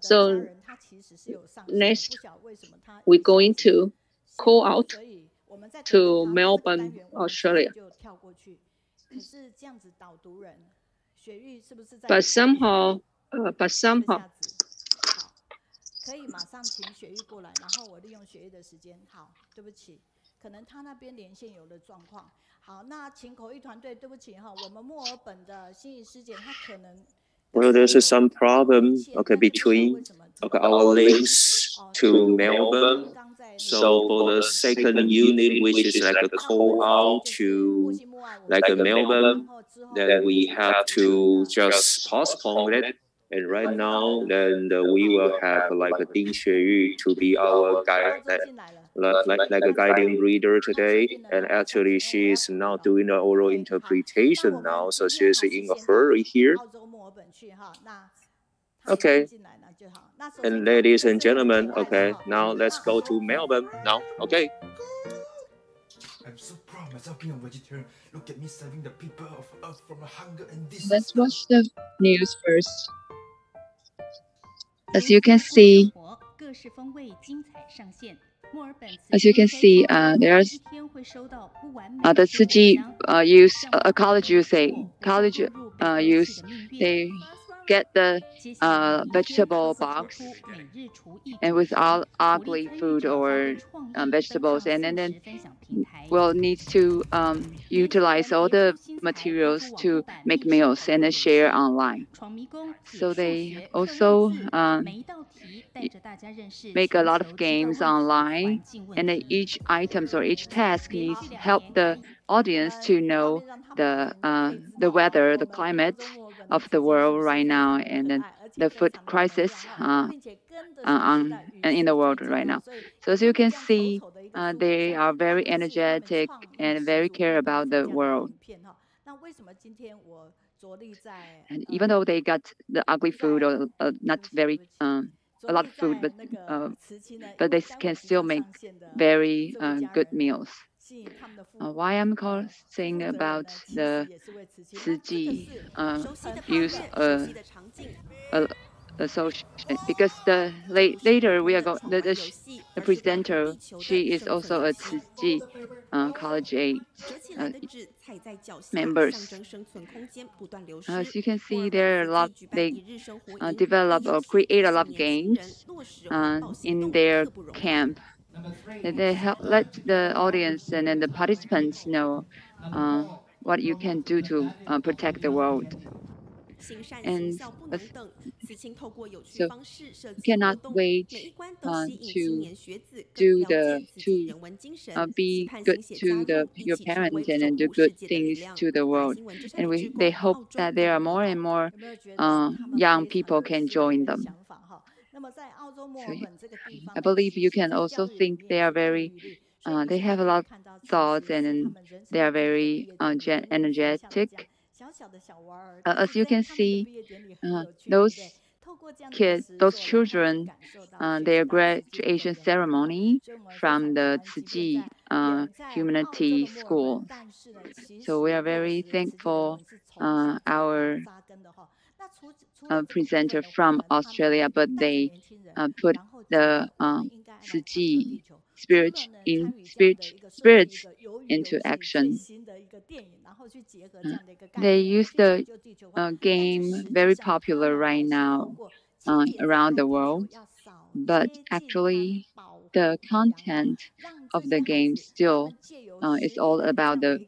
So next, we're going to call out to Melbourne, Australia. But somehow, 可以马上请雪玉过来，然后我利用雪玉的时间。好，对不起，可能他那边连线有的状况。好，那请口译团队，对不起哈，我们墨尔本的心仪师姐她可能。Well, there's some problem, between our links to Melbourne. So for the second unit, which is like a call out to like a Melbourne, then we have to just postpone it. And right now, then we will have like a Ding Xueyu to be our guide, like a guiding reader today. And actually, she is now doing the oral interpretation now, so she is in a hurry here. Okay. And ladies and gentlemen, okay, now let's go to Melbourne now. Okay. I'm so proud of myself being a vegetarian. Look at me saving the people of Earth from hunger and disease. Let's watch the news first. As you can see, there's the Tzu Chi college youth, they get the vegetable box and with all ugly food or vegetables, and then will need to utilize all the materials to make meals and then share online. So they also make a lot of games online, and then each items or each task needs to help the audience to know the weather, the climate of the world right now, and then the food crisis in the world right now. So as you can see, they are very energetic and very care about the world. And even though they got the ugly food or not very a lot of food, but they can still make very good meals. Why I'm saying about the Tzu Chi use association, because later we are going the presenter, she is also a Tzu Chi college age members. As you can see, there are a lot. They develop or create a lot of games in their camp. They help let the audience and then the participants know what you can do to protect the world. And so you cannot wait to be good to your parents and then do good things to the world. And they hope that there are more and more young people can join them. So I believe you can also think they are very, they have a lot of thoughts and they are very energetic. As you can see, those kids, those children, their graduation ceremony from the Tzu Chi Humanity School. So we are very thankful our presenter from Australia, but they put the Tzu Chi spirits into action. They use the game very popular right now around the world, but actually the content of the game still is all about the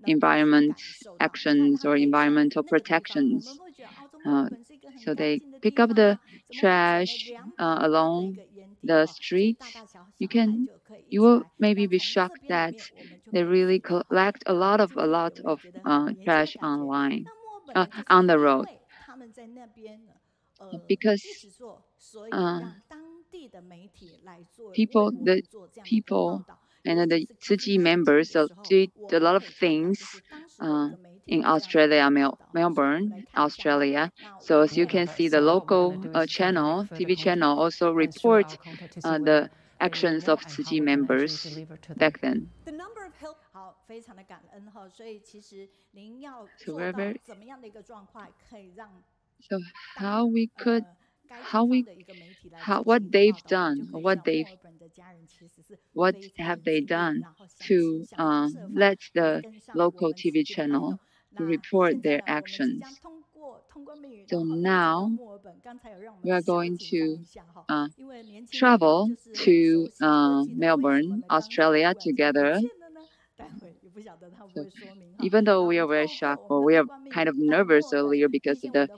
environment actions or environmental protections. So they pick up the trash along the streets. You will maybe be shocked that they really collect a lot of trash on the road, because the people and the Tzu Chi members did a lot of things in Australia, Melbourne, Australia. So as you can see, the local TV channel also report the actions of Tzu Chi members back then. So how we could what they've done, or what have they done to let the local TV channel to report their actions. So now we are going to travel to Melbourne, Australia together. So even though we are very shocked, or we are kind of nervous earlier because of the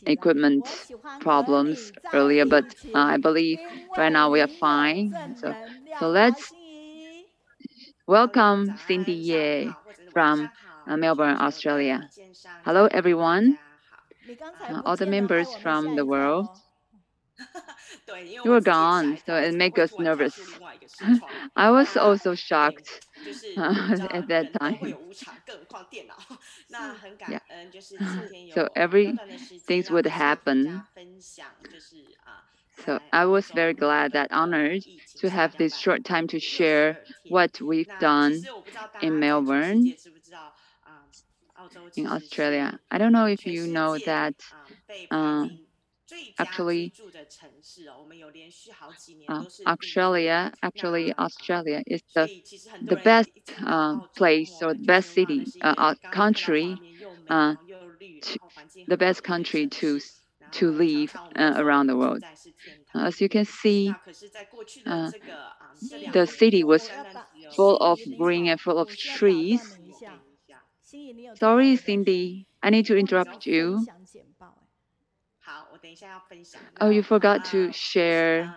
equipment problems earlier, but I believe right now we are fine. So let's welcome Cindy Ye from Melbourne, Australia. Hello, everyone. All the members from the world. You were gone, so it makes us nervous. I was also shocked at that time. Yeah. So things would happen. So I was very glad, that honored to have this short time to share what we've done in Melbourne, in Australia. I don't know if you know that actually Australia is the best place, or the best city, country, the best country to live around the world. As you can see, the city was full of green and full of trees. Sorry, Cindy, I need to interrupt you. Oh, you forgot to share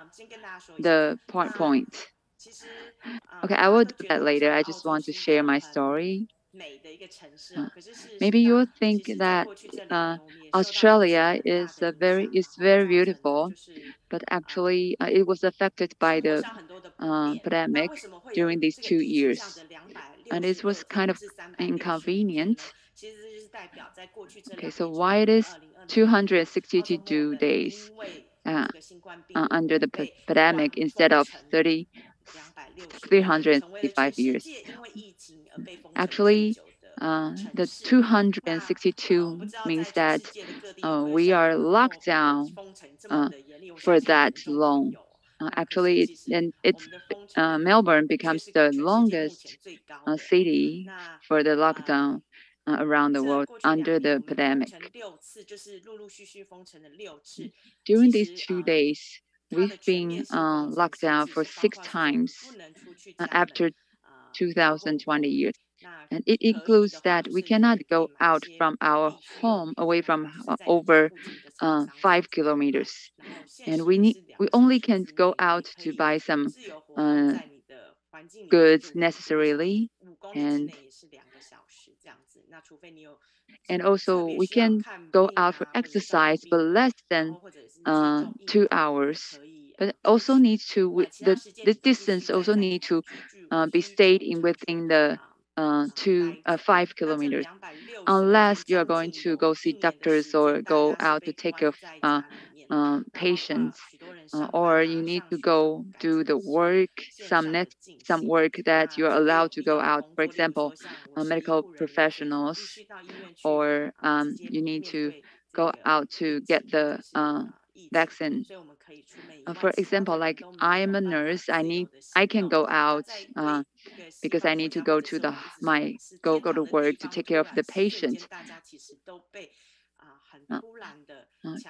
the PowerPoint. Okay, I will do that later. I just want to share my story. Maybe you'll think that Australia is very beautiful, but actually it was affected by the pandemic during these 2 years, and it was kind of inconvenient. Okay, so why it is 262 days under the pandemic instead of 365 years? Actually, the 262 means that we are locked down for that long. Actually, Melbourne becomes the longest city for the lockdown around the world under the pandemic. During these 2 days, we've been locked down for 6 times after 2020 years. And it includes that we cannot go out from our home away from over 5 kilometers. And we only can go out to buy some goods necessarily, and also we can go out for exercise, but less than 2 hours. But also needs to the distance also need to be stayed in within the 5 kilometers, unless you are going to go see doctors or go out to take care of patients, or you need to go do the work, some work that you are allowed to go out. For example, medical professionals, or you need to go out to get the vaccine. For example, like I am a nurse, I can go out because I need to go to go to work to take care of the patient.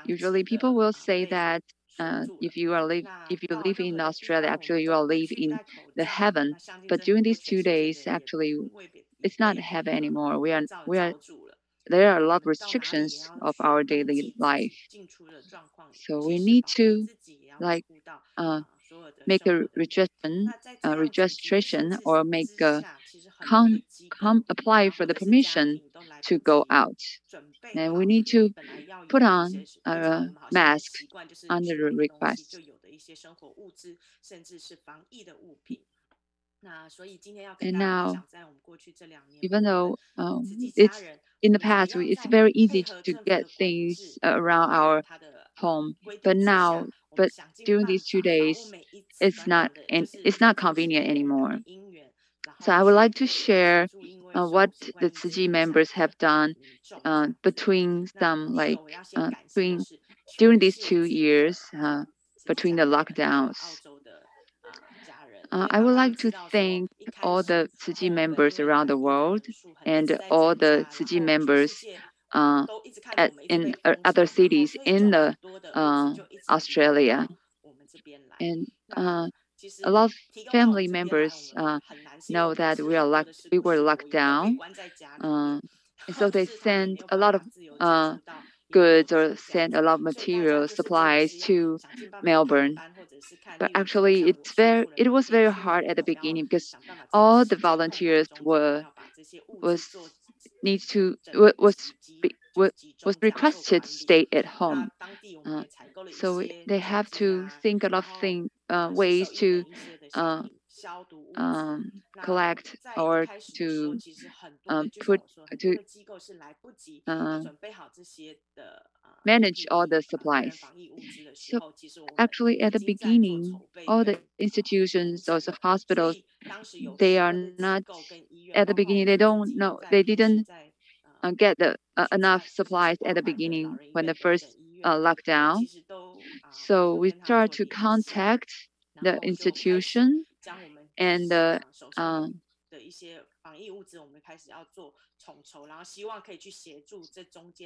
Usually, people will say that if you live in Australia, actually you will live in the heaven. But during these 2 days, actually, it's not heaven anymore. There are a lot of restrictions of our daily life. So we need to make a registration, or make apply for the permission to go out. And we need to put on a mask under the request. And now, even though it's in the past, it's very easy to get things around our home, but during these 2 days, it's not convenient anymore. So I would like to share what the Tzu Chi members have done between during these 2 years between the lockdowns. I would like to thank all the Tzu Chi members around the world and all the Tzu Chi members in other cities in the Australia. And a lot of family members know that we were locked down. And so they sent a lot of goods or sent a lot of materials, supplies to Melbourne. But actually, it was very hard at the beginning because all the volunteers was needs to was requested to stay at home. So they have to think a lot of ways to collect or to put to manage all the supplies. So actually, at the beginning, all the institutions, also hospitals, they are not at the beginning. They don't know. They didn't get the enough supplies at the beginning when the first lockdown. So we start to contact the institution and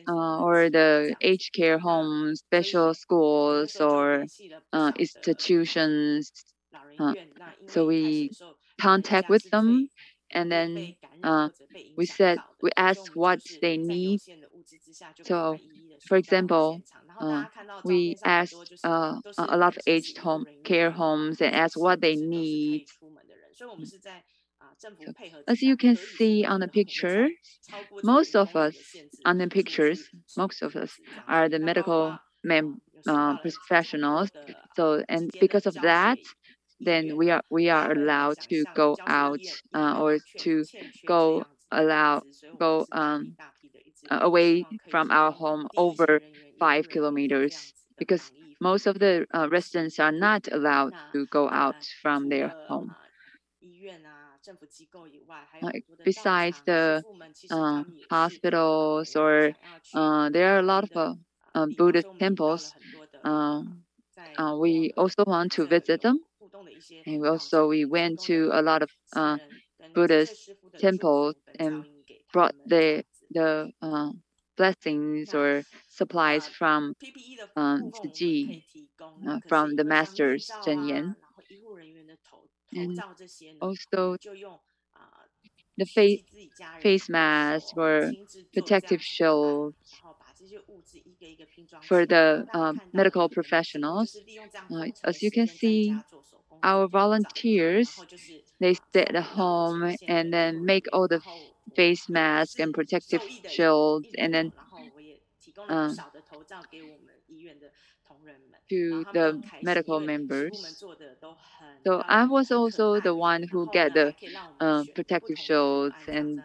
or the aged care homes, special schools, or institutions. So we contact with them, and then we ask what they need. So, for example, we asked a lot of aged care homes and ask what they need. So, as you can see on the picture, most of us on the pictures, most of us are the medical professionals. So, and because of that, then we are allowed to go out or to go away from our home over 5 kilometers because most of the residents are not allowed to go out from their home. Besides the hospitals, or there are a lot of Buddhist temples. We also want to visit them, and we went to a lot of Buddhist temples and brought the blessings or supplies from Tzu Chi, from the masters Zhen. And also the face mask or protective shields for the medical professionals. As you can see, our volunteers, they stay at home and then make all the face masks and protective shields, and then to the medical members. So I was also the one who get the protective shields, and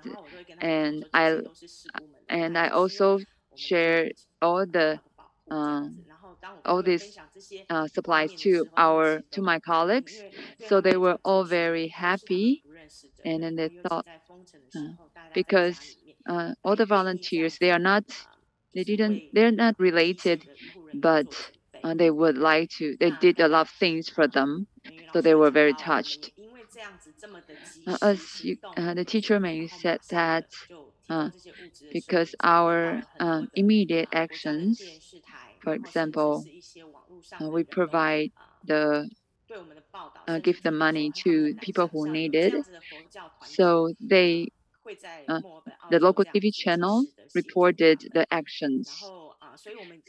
I also share all the all these supplies to my colleagues. So they were all very happy, and then they thought because all the volunteers, they're not related, but they did a lot of things for them, so they were very touched. The teacher may said that because our immediate actions, for example, we provide give the money to people who need it. So the local TV channel reported the actions,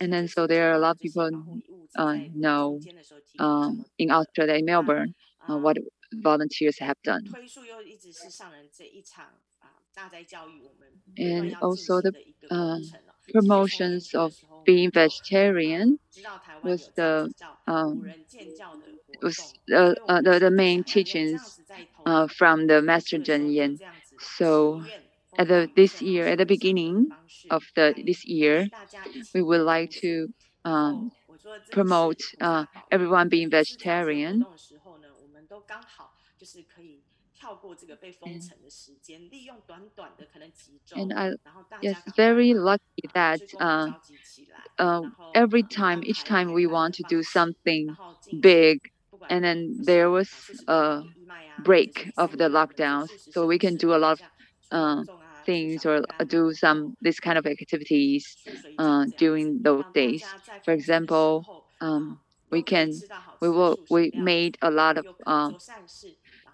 and then so there are a lot of people know in Australia, in Melbourne, what volunteers have done. And also the promotions of being vegetarian was the main teachings from the Master Zhen Yan. So at the beginning of this year, we would like to promote everyone being vegetarian. And I, yes, very lucky that every time, each time we want to do something big, and then there was a break of the lockdowns, so we can do a lot of things or do some this kind of activities during those days. For example, we can we made a lot of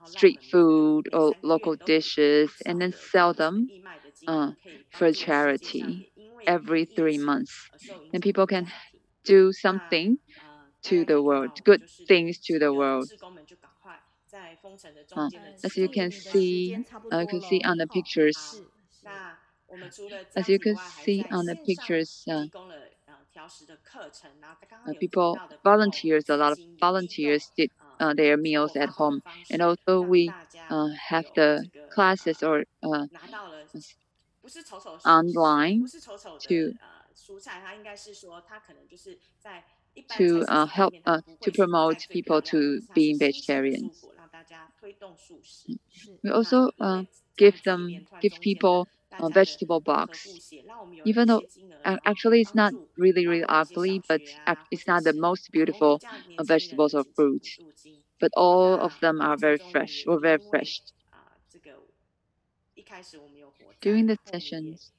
street food or local dishes and then sell them for charity every 3 months. And people can do something to the world, good things to the world. As you can see, you can see on the pictures. As you can see on the pictures, people, volunteers, a lot of volunteers did their meals at home, and also we have the classes or online to help to promote people to being vegetarians. We also give people a vegetable box, even though actually it's not really ugly, but it's not the most beautiful vegetables or fruits, but all of them are very fresh or very fresh. During the sessions,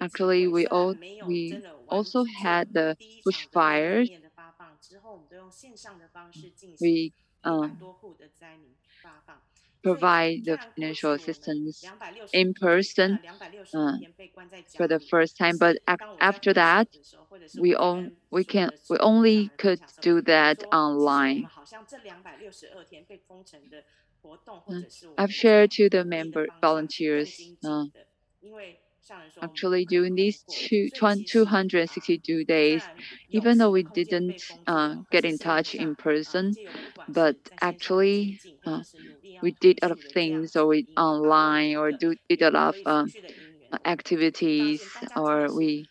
actually we also had the bushfires. We provide the financial assistance in person for the first time, but after that, we only could do that online. I've shared to the member volunteers. Actually, during these 262 days, even though we didn't get in touch in person, but actually we did a lot of things, or we online, or did a lot of activities, or we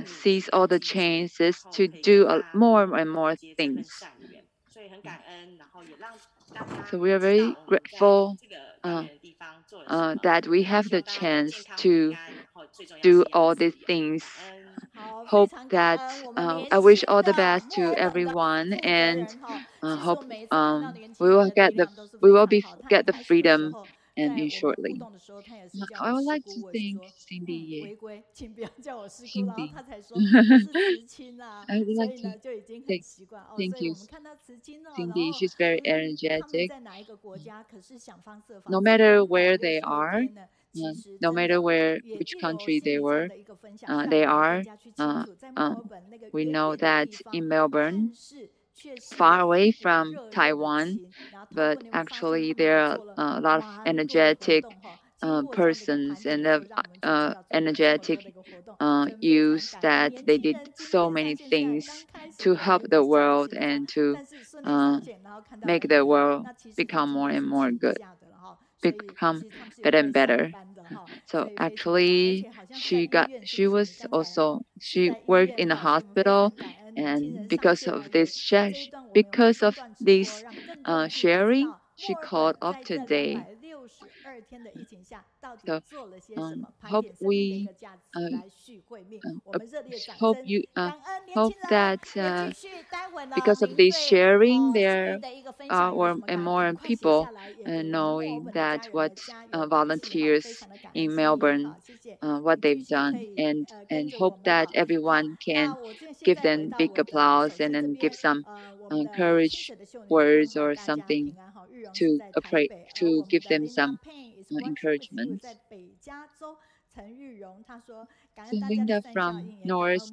seize all the chances to do more and more things. So we are very grateful that we have the chance to do all these things. Hope that I wish all the best to everyone, and hope we will get the freedom and in shortly. I would like to thank Cindy Ye. Cindy. I would like to thank you, Cindy. She's very energetic. No matter where they are, no matter which country they are, we know that in Melbourne, far away from Taiwan, but actually there are a lot of energetic persons and energetic youth that they did so many things to help the world and to make the world become more and more good, become better and better. So actually, she worked in a hospital, and because of this sharing, she called off today. So hope we hope you hope that because of this sharing, there are more people knowing that what volunteers in Melbourne what they've done, and hope that everyone can give them big applause and then give some courage words or something to give them some encouragement. So Linda from North